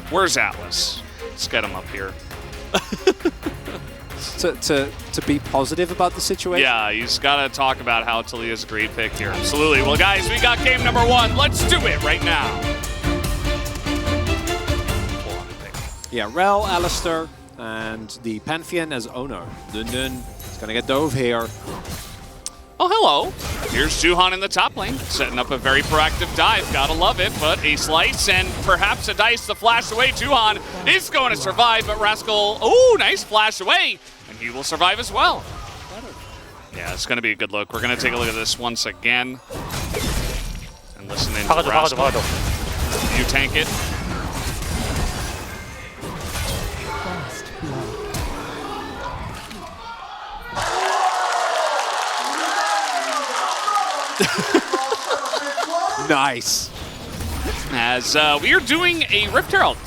Where's Atlas? Let's get him up here. to be positive about the situation? Yeah, he's got to talk about how Talia's a great pick here. Absolutely. Well, guys, we got game number 1. Let's do it right now. Yeah, Rel, Alistair, and the Pantheon as owner. Dun Dun is going to get dove here. Oh, hello. Here's Juhan in the top lane, setting up a very proactive dive. Gotta love it, but a slice and perhaps a dice to flash away. Juhan is going to survive, but Rascal, oh, nice flash away, and he will survive as well. Yeah, it's going to be a good look. We're going to take a look at this once again. And listen in to Rascal. You tank it. Nice. As we are doing a Rift Herald.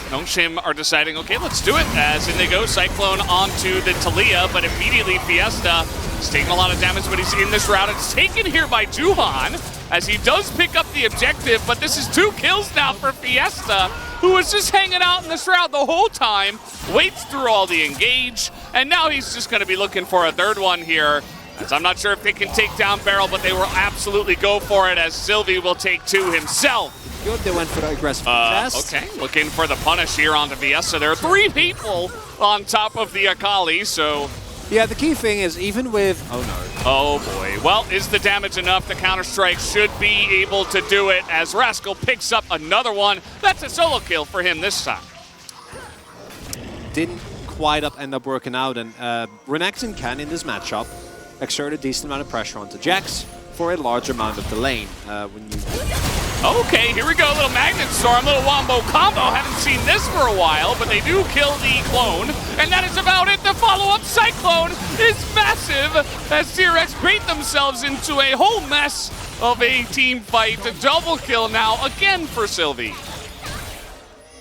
Nongshim are deciding, okay, let's do it. As in they go, Cyclone onto the Talia, but immediately Fiesta is taking a lot of damage, but he's in this route. It's taken here by Juhan, as he does pick up the objective, but this is 2 kills now for Fiesta, who was just hanging out in this route the whole time, waits through all the engage, and now he's just going to be looking for a 3rd one here. As I'm not sure if they can take down Barrel, but they will absolutely go for it, as Sylvie will take 2 himself. Good, they went for the aggressive contest. Okay, looking for the punish here onto Fiesta. There are 3 people on top of the Akali, so... Yeah, the key thing is, even with... Oh, no. Oh, boy. Well, is the damage enough? The Counter-Strike should be able to do it, as Rascal picks up another one. That's a solo kill for him this time. Didn't quite end up working out, and Renekton can, in this matchup, exert a decent amount of pressure onto Jax for a large amount of the lane. Okay, here we go. Little Magnet Storm, little Wombo combo. Haven't seen this for a while, but they do kill the clone. And that is about it. The follow-up Cyclone is massive as DRX bait themselves into a whole mess of a team fight. A double kill now again for Sylvie.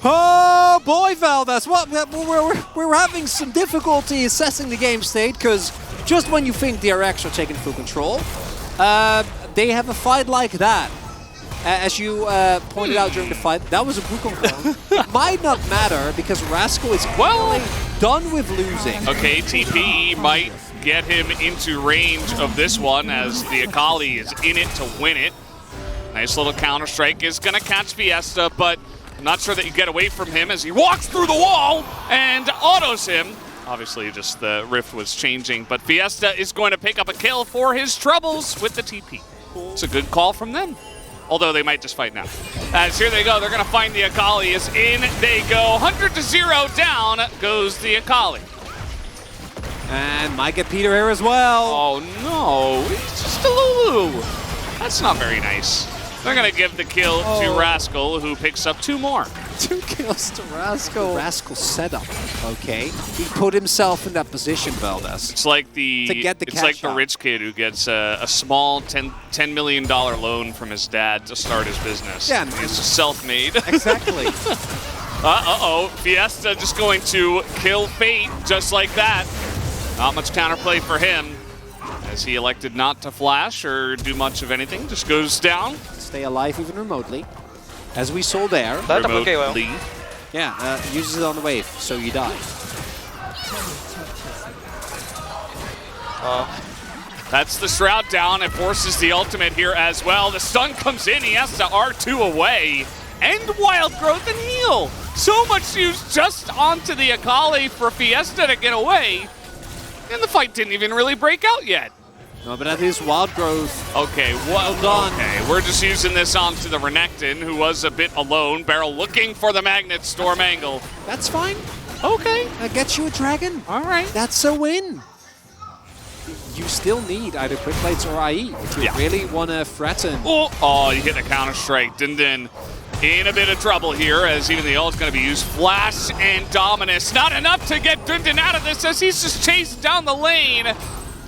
Oh boy, Valdez, we're having some difficulty assessing the game state, because just when you think DRX are taking full control, they have a fight like that. As you pointed out during the fight, that was a Wukong clone. It might not matter because Rascal is done with losing. Okay, TP might get him into range of this one, as the Akali is in it to win it. Nice little Counter-Strike is going to catch Fiesta, but I'm not sure that you get away from him as he walks through the wall and autos him. Obviously, just the rift was changing, but Fiesta is going to pick up a kill for his troubles with the TP. It's a good call from them. Although they might just fight now. As here they go, they're going to find the Akali. As in they go, 100-0 down goes the Akali. And might get Peter here as well. Oh no, he's just a Lulu. That's not very nice. They're going to give the kill to Rascal, who picks up 2 more. 2 kills to Rascal. Rascal setup, okay. He put himself in that position, Valdez. It's like the rich kid who gets a small $10 million loan from his dad to start his business. Yeah, he's just self-made. Exactly. Fiesta just going to kill Fate just like that. Not much counterplay for him, as he elected not to flash or do much of anything. Just goes down. Stay alive even remotely. As we saw there. Remotely. Yeah, uses it on the wave, so you die. That's the Shroud down. It forces the ultimate here as well. The stun comes in. He has to R2 away. And Wild Growth and heal. So much used just onto the Akali for Fiesta to get away. And the fight didn't even really break out yet. No, but that is Wild Growth. Okay, well done. Okay, we're just using this onto the Renekton, who was a bit alone. Barrel looking for the Magnet Storm angle. That's fine. Okay. That gets you a dragon. All right. That's a win. You still need either Quick Plates or IE if you really want to threaten. Oh, you hit the Counter-Strike. Dindin in a bit of trouble here, as even the ult's going to be used. Flash and Dominus. Not enough to get Dindin out of this, as he's just chased down the lane.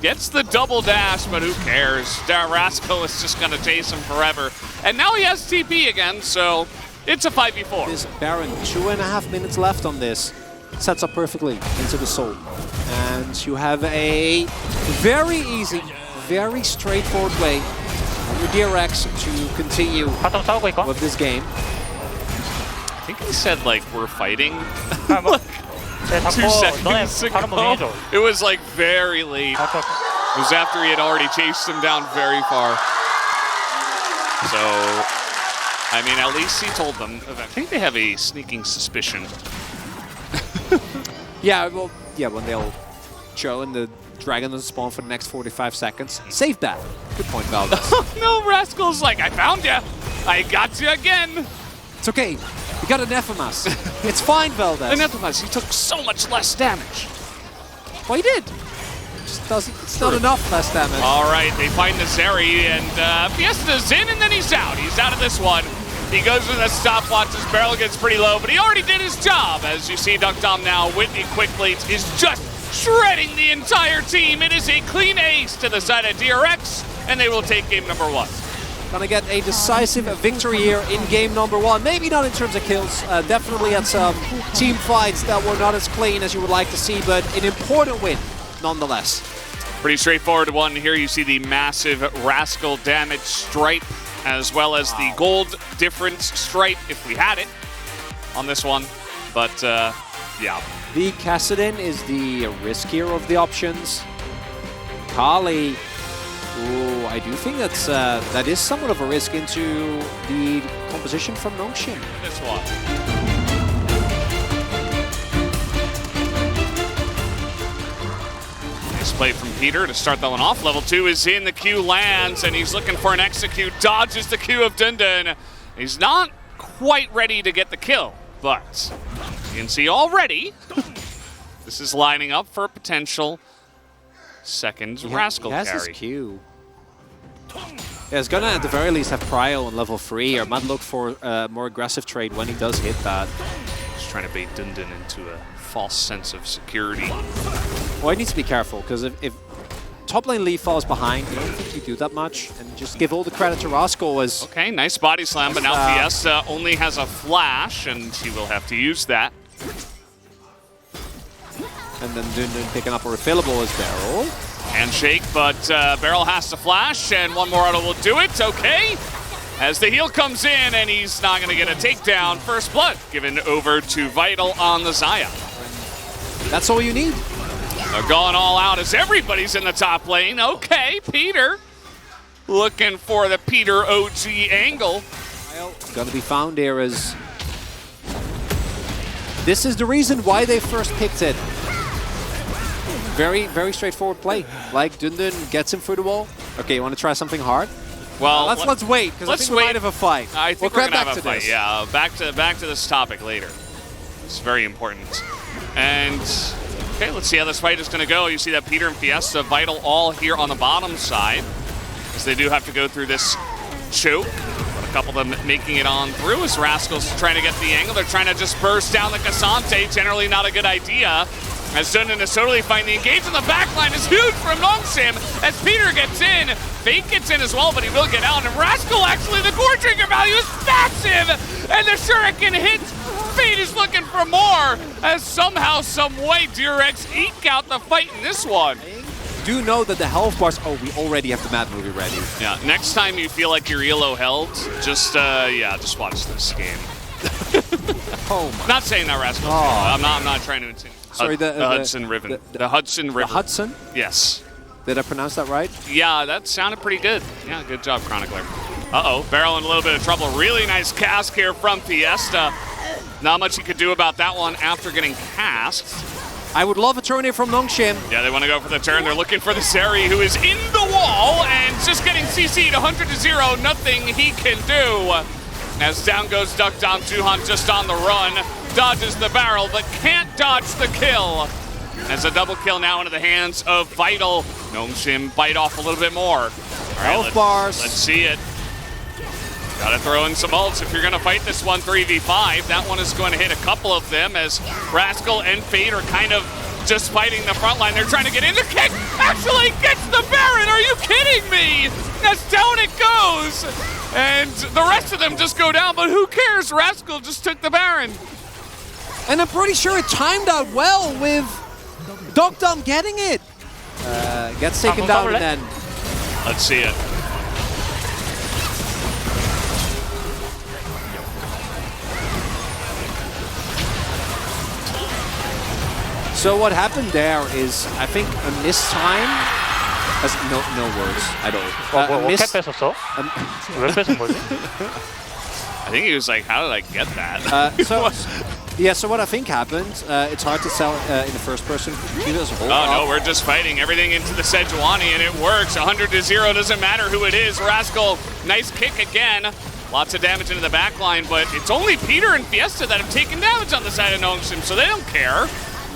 Gets the double dash, but who cares? Rascal is just going to chase him forever. And now he has TP again, so it's a 5v4. This Baron, 2.5 minutes left on this. Sets up perfectly into the soul. And you have a very easy, very straightforward way for DRX to continue with this game. think he said, like, we're fighting. 네, 2 seconds ago. It was like very late. It was after he had already chased him down very far. So, I mean, at least he told them. I think they have a sneaking suspicion. Yeah, well, yeah, when they'll show and the dragon doesn't spawn for the next 45 seconds. Save that. Good point, Valdez. No, Rascal's like, I found you. I got you again. It's okay. You got an FMS. It's fine, Valdez. An FMS, he took so much less damage. Well, he did. Just doesn't. It's not enough less damage. All right, they find Nazari, and Fiesta's in, and then he's out. He's out of this one. He goes with a stopwatch. His barrel gets pretty low, but he already did his job. As you see, Duckdom now, Whitney quickly is just shredding the entire team. It is a clean ace to the side of DRX, and they will take game number 1. Gonna get a decisive victory here in game number 1. Maybe not in terms of kills. Definitely had some team fights that were not as clean as you would like to see, but an important win nonetheless. Pretty straightforward one. Here you see the massive Rascal damage stripe, as well as the gold difference stripe, if we had it, on this one. But, yeah. The Kassadin is the riskier of the options. Kali, ooh, I do think that is somewhat of a risk into the composition from Nongshim. This one. Nice play from Peter to start that one off. Level 2 is in, the Q lands, and he's looking for an execute, dodges the Q of Dundun. He's not quite ready to get the kill, but you can see already, this is lining up for a potential second Rascal carry. He has his Q. Yeah, he's gonna at the very least have Prio on level 3, or might look for a more aggressive trade when he does hit that. Just trying to bait Dundun into a false sense of security. Well, he needs to be careful, because if top lane Lee falls behind, I don't think you do that much, and just give all the credit to Rascal as... Okay, nice body slam, but now Fiesta only has a flash, and he will have to use that. And then Dundun picking up a refillable as Barrel. Handshake, but Barrel has to flash, and one more auto will do it. Okay. As the heal comes in, and he's not going to get a takedown. First blood given over to Vital on the Xayah. That's all you need. They're going all out as everybody's in the top lane. Okay, Peter. Looking for the Peter OG angle. Gonna be found here as... This is the reason why they first picked it. Very, very straightforward play. Like, Dundun gets him through the wall. Okay, you want to try something hard? Well, let's wait, because I think we might have a fight. I think we're gonna have a fight. Yeah, back to this topic later. It's very important. And okay, let's see how this fight is going to go. You see that Peter and Fiesta, Vital all here on the bottom side, as they do have to go through this choke. But a couple of them making it on through as Rascal's trying to get the angle. They're trying to just burst down the Cassante. Generally not a good idea. As Dundun is totally fine. The engage in the backline is huge from Nongshim as Peter gets in. Fake gets in as well, but he will get out. And Rascal, actually, the core trigger value is massive! And the Shuriken hits. Fate is looking for more as somehow, some way, DRX eke out the fight in this one. Do know that the health bars... Oh, we already have the Mad Movie ready. Yeah, next time you feel like you're ELO held, just watch this game. Oh my. Not saying that, Rascal. Oh. I'm not trying to insinuate. Sorry, the Hudson River. The Hudson River. The Hudson? Yes. Did I pronounce that right? Yeah, that sounded pretty good. Yeah, good job, Chronicler. Uh-oh, Barrel in a little bit of trouble. Really nice cask here from Fiesta. Not much he could do about that one after getting casked. I would love a turn here from Nongshim. Yeah, they want to go for the turn. They're looking for the Seri, who is in the wall and just getting CC'd 100-0. Nothing he can do. As down goes Duckdom, Juhan just on the run. Dodges the barrel, but can't dodge the kill. As a double kill now into the hands of Vital. Nongshim bite off a little bit more. All right, Health bars. Let's see it. Gotta throw in some ults if you're gonna fight this one 3v5. That one is going to hit a couple of them as Rascal and Fate are kind of just fighting the front line. They're trying to get in. The kick actually gets the Baron. Are you kidding me? As down it goes. And the rest of them just go down, but who cares? Rascal just took the Baron. And I'm pretty sure it timed out well with Duckdom getting it. Gets taken down and then... Let's see it. So what happened there is, I think, a miss time. No words at all. 뭐 캡 뺏었어? 왜 뺏은 거지? I think he was like, how did I get that? So what I think happened, it's hard to tell in the first person. Oh no, we're just fighting everything into the Sejuani and it works. 100 to 0, doesn't matter who it is. Rascal, nice kick again. Lots of damage into the back line, but it's only Peter and Fiesta that have taken damage on the side of Nongshim, so they don't care.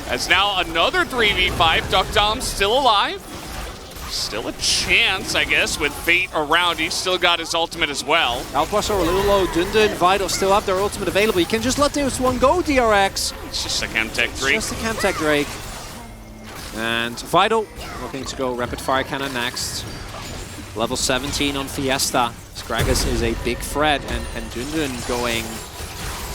As now another 3v5, Duck Dom's still alive. Still a chance, I guess, with Fate around. He's still got his ultimate as well. Outposts are a little low. Dundun, Vital still have their ultimate available. You can just let this one go, DRX. It's just a Chemtech Drake. Just a Chemtech Drake. And Vital looking to go Rapid Fire Cannon next. Level 17 on Fiesta. Skragus is a big threat, and Dundun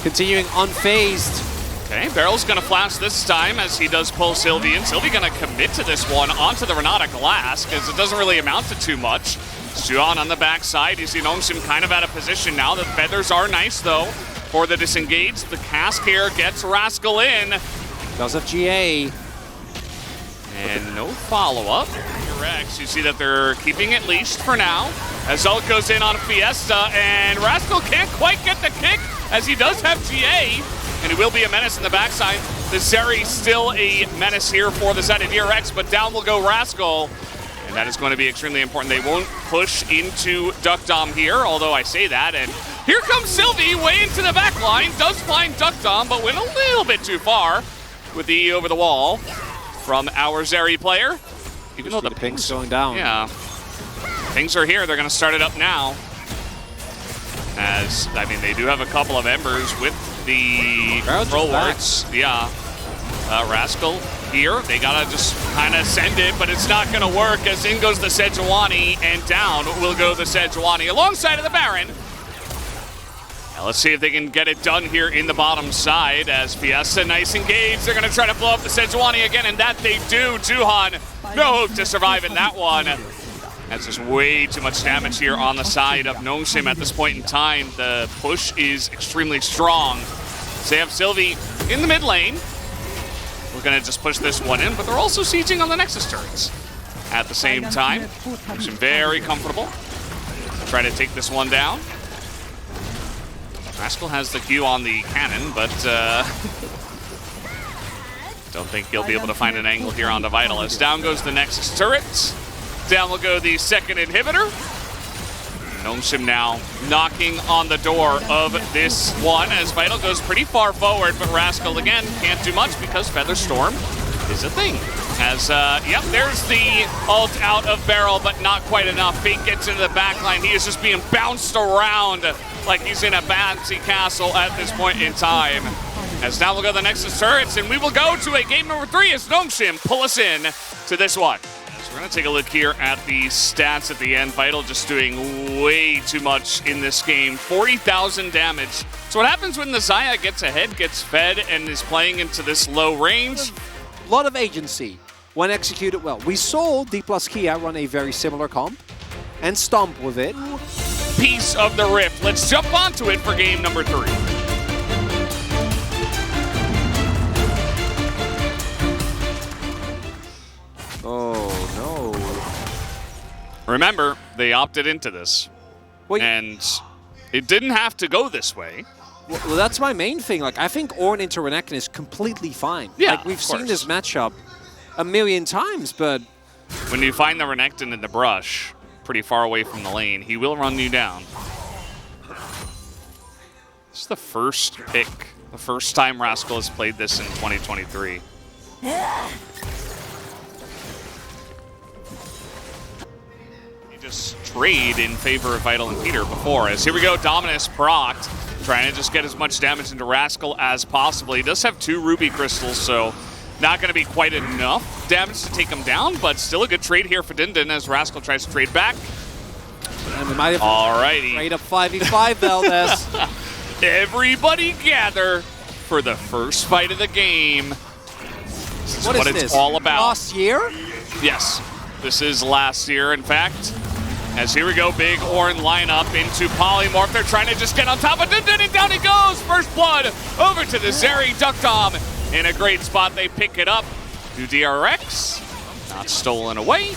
continuing unfazed. Okay, Barrel's gonna flash this time as he does pull Sylvie, and Sylvie gonna commit to this one onto the Renata Glass, because it doesn't really amount to too much. Suan on the backside, you see Nongshim kind of out of position now. The feathers are nice though for the disengage. The cask here gets Rascal in. Does have GA. And no follow-up. DRX, you see that they're keeping it leashed for now. As Ult goes in on Fiesta, and Rascal can't quite get the kick, as he does have GA. And he will be a menace in the backside. The Zeri still a menace here for the side of DRX, but down will go Rascal. And that is going to be extremely important. They won't push into Duck Dom here, although I say that. And here comes Sylvie way into the back line. Does find Duck Dom, but went a little bit too far with the E over the wall from our Zeri player. Even though the ping's going down. Yeah. Pings are here. They're going to start it up now. As, I mean, they do have a couple of embers with the roll wards. Yeah. Rascal here. They gotta just kind of send it, but it's not gonna work as in goes the Sejuani, and down will go the Sejuani alongside of the Baron. Now let's see if they can get it done here in the bottom side as Fiesta nice engaged. They're gonna try to blow up the Sejuani again, and that they do. Juhan, no hope to survive in that one. That's just way too much damage here on the side of Nongshim at this point in time. The push is extremely strong. So they have Sylvie in the mid lane. We're gonna just push this one in, but they're also sieging on the Nexus turrets at the same time. Nongshim very comfortable. Try to take this one down. Rascal has the Q on the cannon, but don't think he'll be able to find an angle here on the Vital. As down goes the Nexus turret. Down will go the second inhibitor. Nongshim now knocking on the door of this one as Vital goes pretty far forward, but Rascal again can't do much because Feather Storm is a thing. As, yep, there's the ult out of Barrel, but not quite enough. Fate gets into the backline. He is just being bounced around like he's in a bouncy castle at this point in time. As now we'll go to the Nexus turrets, and we will go to a game number 3 as Nongshim pull us in to this one. We're going to take a look here at the stats at the end. Vital just doing way too much in this game. 40,000 damage. So what happens when the Xayah gets ahead, gets fed, and is playing into this low range? A lot of agency when executed well. We saw D plus Kia run a very similar comp and stomp with it. Piece of the Rift. Let's jump onto it for game number 3. Oh, no. Remember, they opted into this. Wait. And it didn't have to go this way. Well, that's my main thing. Like, I think Ornn into Renekton is completely fine. Yeah, like, we've seen this matchup a million times, but... When you find the Renekton in the brush, pretty far away from the lane, he will run you down. This is the first pick, the first time Rascal has played this in 2023. Just trade in favor of Vital and Peter before. As here we go, Dominus procced, trying to just get as much damage into Rascal as possible. He does have 2 Ruby Crystals, so not going to be quite enough damage to take him down, but still a good trade here for Dindin as Rascal tries to trade back. And we might have Alrighty. Trade up 5v5, Valdez. Everybody gather for the first fight of the game. This is what it's this? all about. Last year? Yes, this is last year, in fact. As here we go, big Ornn lineup into Polymorph. They're trying to just get on top of Dindin, and down he goes. First blood over to the Zeri. Duck Dom in a great spot. They pick it up. to DRX. Not stolen away.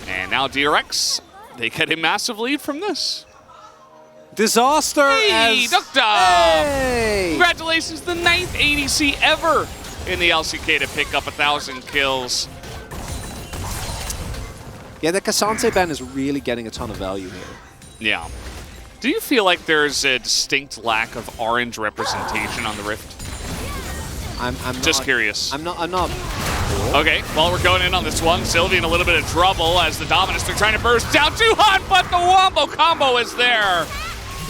And now DRX, they get a massive lead from this. Disaster. Hey, as... Duck Dom! Hey! Congratulations, the 9th ADC ever in the LCK to pick up 1,000 kills. Yeah, the Cassante ban is really getting a ton of value here. Yeah. Do you feel like there's a distinct lack of orange representation on the Rift? I'm Just not, curious. I'm not. Okay, well, we're going in on this one. Sylvie in a little bit of trouble as the Dominus, they're trying to burst down Tuhan, but the Wombo combo is there.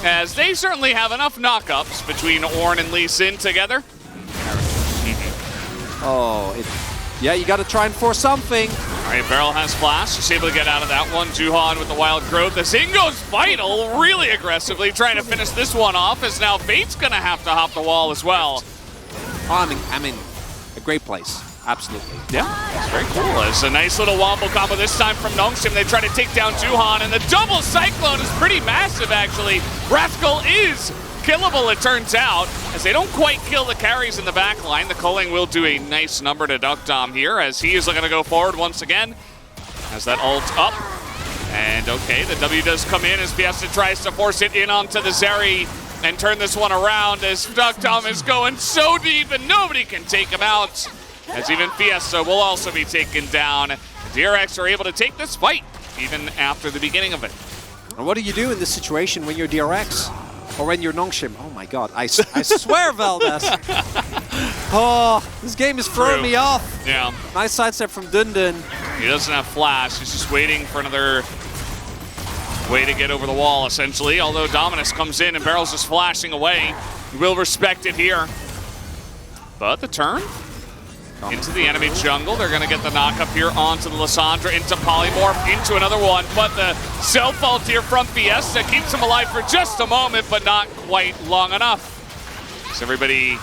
As they certainly have enough knockups between Ornn and Lee Sin together. Oh, yeah, you got to try and force something. All right, Beryl has flash. She's able to get out of that one. Tuhan with the wild growth. As in goes Vital, really aggressively trying to finish this one off, as now Fate's going to have to hop the wall as well. I'm in a great place. Absolutely. Yeah, it's very cool. It's a nice little wombo combo this time from Nongshim. They try to take down Tuhan, and the double Cyclone is pretty massive, actually. Rascal is killable, it turns out, as they don't quite kill the carries in the back line. The culling will do a nice number to Duck Dom here, as he is going to go forward once again. Has that ult up. And okay, the W does come in as Fiesta tries to force it in onto the Zeri and turn this one around, as Duck Dom is going so deep and nobody can take him out. As even Fiesta will also be taken down. DRX are able to take this fight even after the beginning of it. And what do you do in this situation when you're DRX? Or when you're Nongshim? Oh my god, I swear, Valdez. Oh, this game is throwing me off. Yeah. Nice sidestep from Dundun. He doesn't have flash, he's just waiting for another way to get over the wall, essentially. Although Dominus comes in and Barrel's just flashing away. We'll respect it here. But the turn into the enemy jungle. They're going to get the knock up here onto the Lissandra, into Polymorph, into another one. But the self-ult here from Fiesta keeps him alive for just a moment, but not quite long enough. So everybody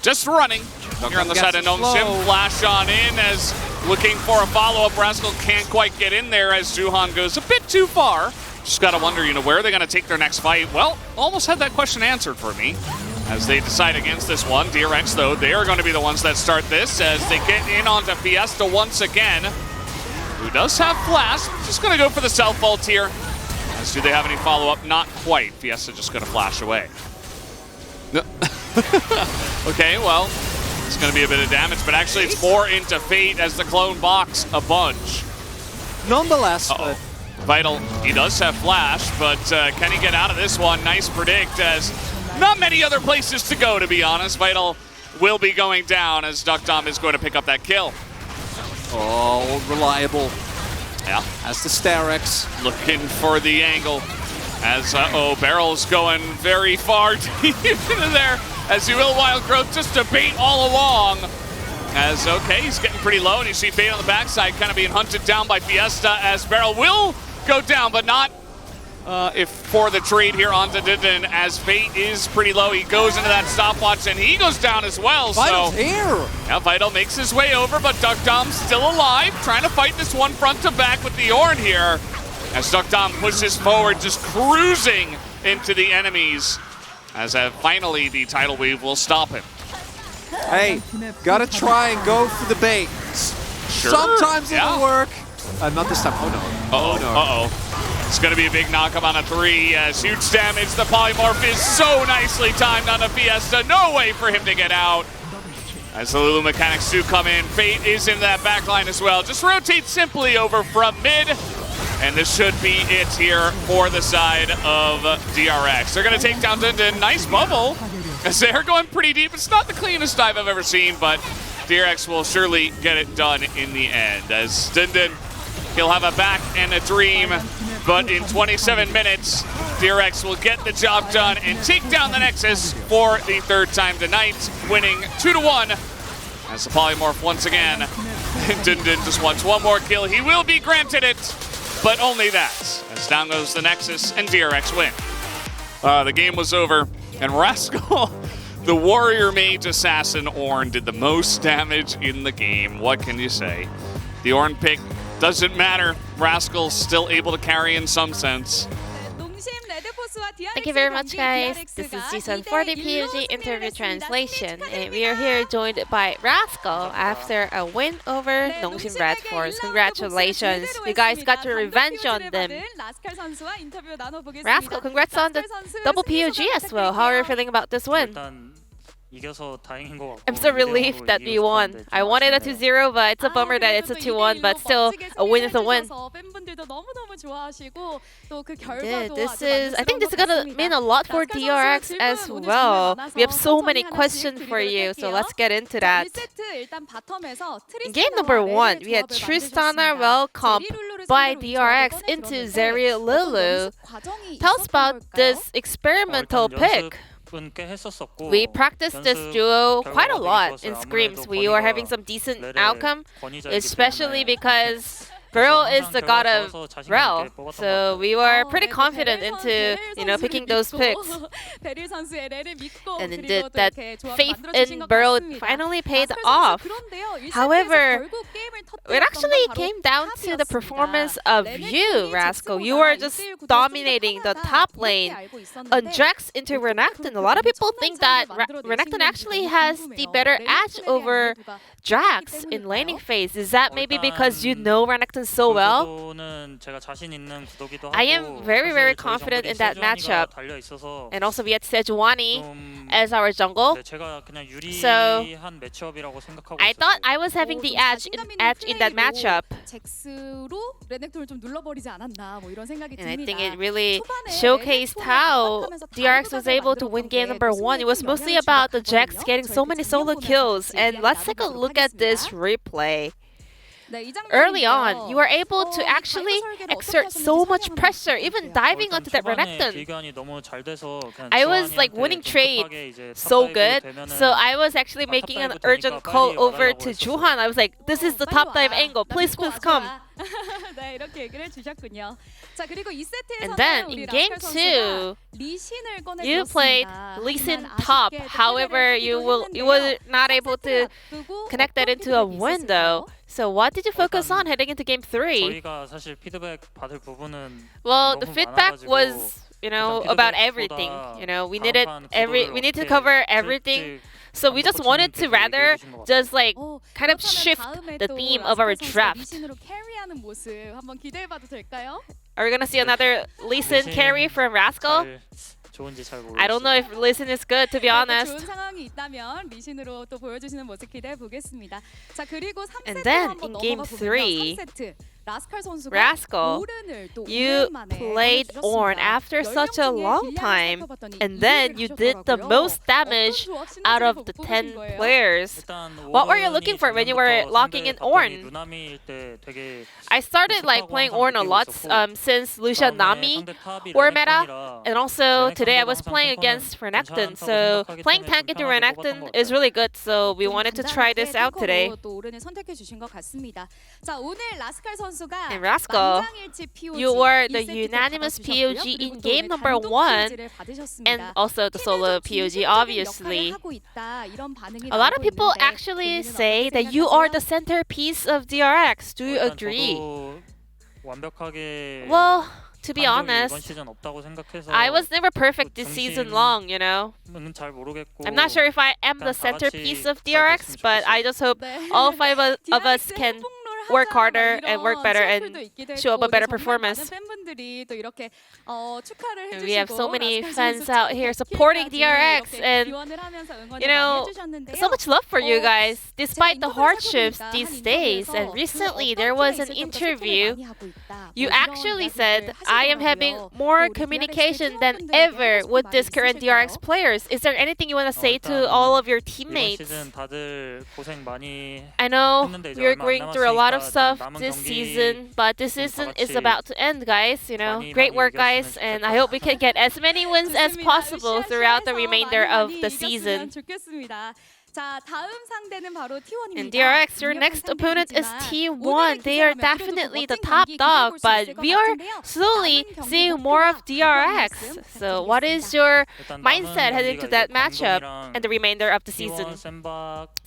just running here on the side of Nongshim. Flash on in as looking for a follow-up. Rascal can't quite get in there as Tuhan goes a bit too far. Just got to wonder, where are they going to take their next fight? Well, almost had that question answered for me as they decide against this one. DRX, though, they are going to be the ones that start this as they get in onto Fiesta once again, who does have flash. Just going to go for the self-ult here. As do they have any follow-up? Not quite. Fiesta just going to flash away. Okay, well, it's going to be a bit of damage, but actually it's more into Fate as the clone box a bunch. Nonetheless, Vital, he does have flash, but can he get out of this one? Nice predict, as not many other places to go, to be honest. Vital will be going down as Duck Dom is going to pick up that kill. Oh, reliable. Yeah. As the Starex. Looking for the angle. As, Barrel's going very far deep into there. As he will wild growth just to bait all along. As, okay, he's getting pretty low, and you see Fate on the backside kind of being hunted down by Fiesta, as Barrel will go down, but not if for the trade here onto Dindin, as Fate is pretty low. He goes into that stopwatch, and he goes down as well. Vital's here. Yeah, Vital makes his way over, but Duck Dom's still alive, trying to fight this one front to back with the Ornn here. As Duck Dom pushes forward, just cruising into the enemies, as finally the tidal wave will stop him. Hey, gotta try and go for the bait. Sure. Sometimes it'll work. Not this time. Oh no. Uh-oh. It's going to be a big knockup on a 3. Huge damage. The polymorph is so nicely timed on the Fiesta. No way for him to get out. As the Lulu mechanics do come in, Fate is in that back line as well. Just rotate simply over from mid. And this should be it here for the side of DRX. They're going to take down Dindin. Nice bubble, as they're going pretty deep. It's not the cleanest dive I've ever seen, but DRX will surely get it done in the end. As Dindin, he'll have a back and a dream, but in 27 minutes, DRX will get the job done and take down the Nexus for the 3rd time tonight, winning 2-1. As the polymorph once again, Dindin just wants one more kill. He will be granted it, but only that. As down goes the Nexus and DRX win. The game was over, and Rascal, the warrior mage assassin Ornn, did the most damage in the game. What can you say? The Ornn pick doesn't matter. Rascal's still able to carry in some sense. Thank you very much, guys. This is season 40 PUG interview translation, and we are here joined by Rascal after a win over Nongshim Red Force. Congratulations, you guys got your revenge on them. Rascal, congrats on the double PUG as well. How are you feeling about this win? I'm so relieved that we won. I wanted a 2-0, but it's a bummer that it's a 2-1, but still, a win is a win. I think this is gonna mean a lot for DRX as well. We have so many questions for you, so let's get into that. In game number 1, we had Tristana welcomed by DRX into Zeri Lulu. Tell us about this experimental pick. We practiced this duo quite a lot in scrims. We were having some decent outcome, especially because Burl is the god of Rel, so we were pretty confident into picking those picks. And indeed, that faith in Burl finally paid off. However, it actually came down to the performance of you, Rascal. You were just dominating the top lane on Jax into Renekton. A lot of people think that Renekton actually has the better edge over Jax in laning phase. Is that maybe because you know Renekton so well? I am very, very confident in that matchup. And also we had Sejuani as our jungle. So I thought I was having the edge in that matchup. And I think it really showcased how DRX was able to win game number 1. It was mostly about the Jax getting so many solo kills. And let's take a look at this replay. Early on, you were able to actually exert so much pressure, even diving onto that Renekton. I was like winning trade so good, so I was actually making an urgent call over to Juhan. I was like, this is the top dive angle, please come. And then in game 2, you played Lee Sin top. However, you were not able to connect that into a window. So what did you focus on heading into game 3? Well, the feedback was, about everything. We need to cover everything. So we just wanted to rather just like kind of shift the theme of our draft. Are we gonna see another Lee Sin carry from Rascal? I don't know if Lee Sin is good, to be honest. And then in game 3, Rascal, you played Ornn after such a long time, and then you did the most damage out of the 10 players. What were you looking for when you were locking in Ornn? I started like playing Ornn a lot since Lucian Nami were meta, and also today I was playing against Renekton, so playing tank into Renekton is really good, so we wanted to try this out today. And Rascal, you were the unanimous POG in game number 1 and also the solo POG, obviously. A lot of people actually say that you are the centerpiece of DRX. Do you agree? Well, to be honest, I was never perfect this season long, I'm not sure if I am the centerpiece of DRX, but I just hope all 5 of us can work harder and work better and show up a better performance. And we have so many fans out here supporting DRX, and so much love for you guys despite the hardships these days. And recently there was an interview. You actually said, I am having more communication than ever with this current DRX players. Is there anything you want to say to all of your teammates? I know we're going through a lot of stuff this season, but this season is about to end, guys. Great work, guys, and I hope we can get as many wins as possible throughout the remainder of the season. And DRX, your next opponent is T1. They are definitely the top dog, but we are slowly seeing more of DRX. So what is your mindset heading to that matchup and the remainder of the season? So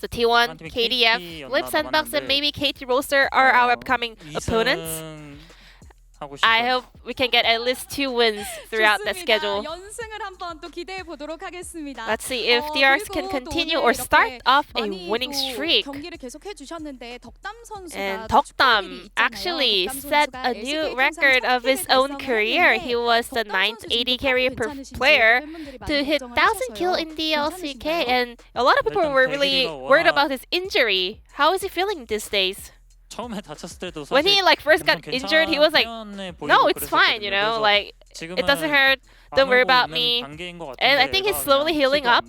T1, KDF, Flip Sandbox, and maybe KT Roaster are our upcoming opponents. 하고 싶어요. I hope we can get at least 2 wins throughout the schedule. 연승을 한번 또 기대해 보도록 하겠습니다. Let's see if DRX can continue or start off a winning streak. 경기를 계속해 주셨는데 덕담 선수가 And Tokdam actually set a new record of his own career. He was the 9th AD carry player to hit 1,000 kill in the LCK, and a lot of people were really worried about his injury. How is he feeling these days? 처음에 다쳤을 때도 When he like first got 엄청 injured, he was like, 괜찮아 보이고 "No, it's fine, you 그랬었거든요. know, 그래서 like it doesn't hurt. Don't worry about me." And I think he's slowly healing up.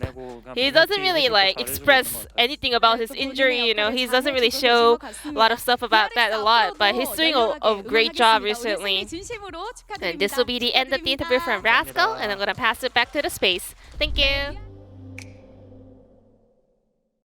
He doesn't really like express anything about his injury, you know. He doesn't really show a lot of stuff about that a lot, but he's doing a great job recently. And this will be the end of the interview from Rascal, and I'm gonna pass it back to the space. Thank you.